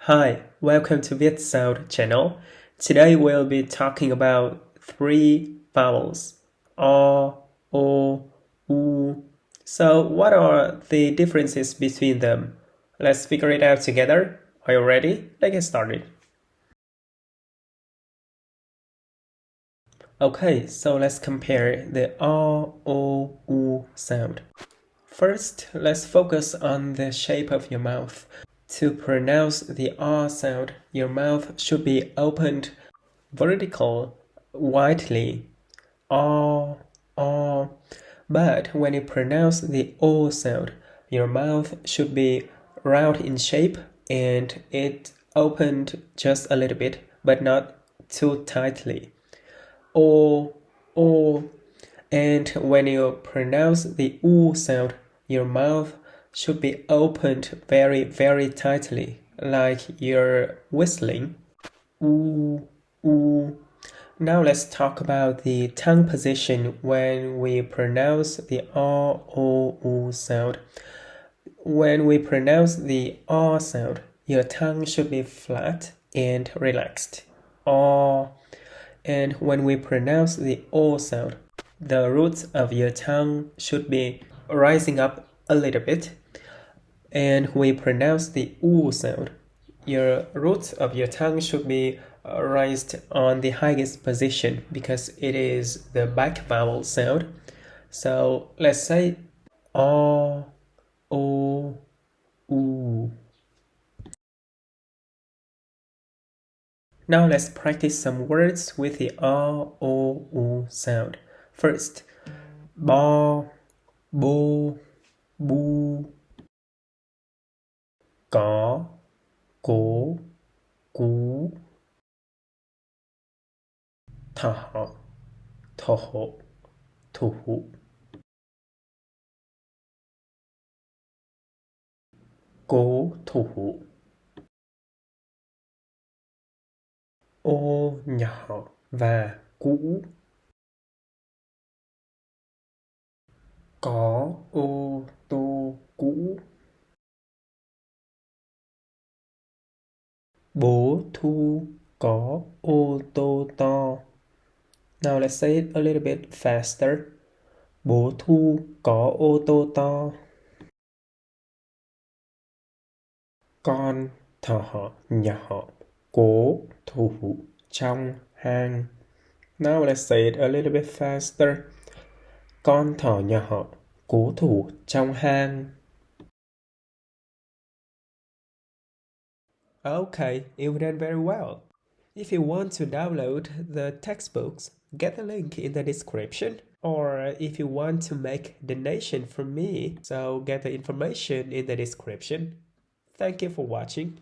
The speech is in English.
Hi, welcome to Vietsound channel. Today we'll be talking about three vowels, R, O, U. So what are the differences between them? Let's figure it out together. Are you ready? Let's get started. Okay, so let's compare the R, O, U sound. First, let's focus on the shape of your mouth. To pronounce the R sound, your mouth should be opened vertical, widely. R, R. But when you pronounce the O sound, your mouth should be round in shape and it opened just a little bit, but not too tightly. O, O. And when you pronounce the U sound, your mouth should be opened very, very tightly, like you're whistling. U, U. Now let's talk about the tongue position when we pronounce the R, O, U sound. When we pronounce the R sound, your tongue should be flat and relaxed. R. And when we pronounce the O sound, the roots of your tongue should be rising up a little bit. And we pronounce the U sound, your roots of your tongue should be raised on the highest position because it is the back vowel sound. So let's say R, O, U. Now let's practice some words with the R, O, U sound. First, bo, bo, bu, có, cố, cú, thọ, thổ, thủ, cố thủ, ô nhỏ và cũ, có ô tô cũ, bố Thu có ô tô to. Now let's say it a little bit faster. Bố Thu có ô tô to. Con thỏ nhỏ cố thủ trong hang. Now let's say it a little bit faster. Con thỏ nhỏ cố thủ trong hang. Okay, you've done very well. If you want to download the textbooks, get the link in the description. Or if you want to make donation from me, so get the information in the description. Thank you for watching.